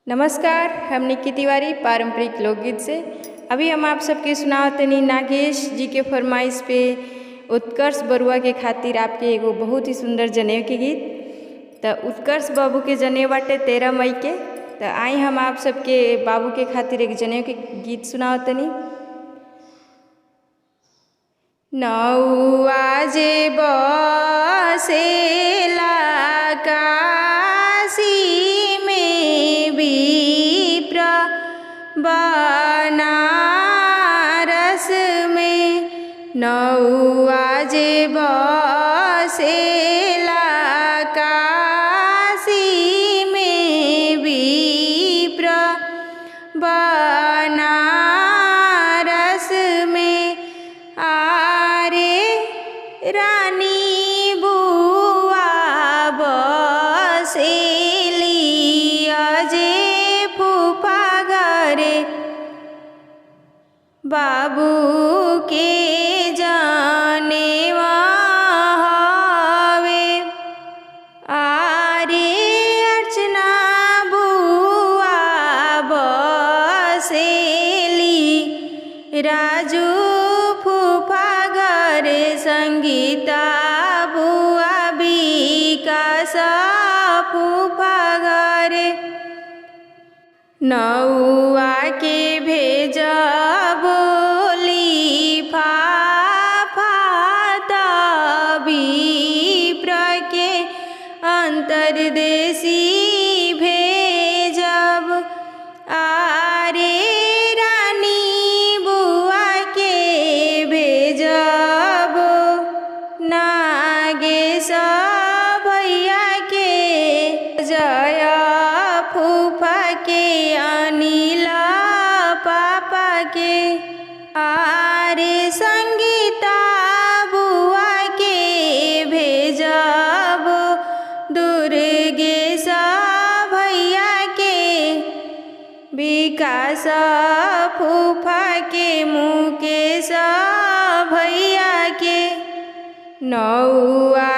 नमस्कार, हम निक्की तिवारी पारंपरिक लोकगीत से। अभी हम आप सबके सुनावतनी नागेश जी के फरमाइश पे उत्कर्ष बरुआ के खातिर आपके एगो बहुत ही सुंदर जनेऊ के गीत। तो उत्कर्ष बाबू के जनेऊ बाटे 13 मई के। तो आई हम आप सबके बाबू के खातिर एक जनेऊ के गीत सुनावतनी। नौआ जे बसेला काशी में विप्र बनारस में, नौआ जे बसेला काशी में विप्र बनारस में, रानी बुआ बसेली अजे फूफा घरे, बाबू के जनेवा हवे। आरे अर्चना बुआ बसेली राजू फूफा घरे, संगीता बुआ विकास फूफा घरे। नौआ के भेजबोली फाफा विप्र के अंतरदेशी भेजब। आरे रानी बुआ के भेजब, नागेश भैया के, जय फूफा के, अनिल पापा के। आरे संगीता बुआ के भेजब, दुर्गेश भैया के, विकास फूफा के, मुकेश भैया के। नौआ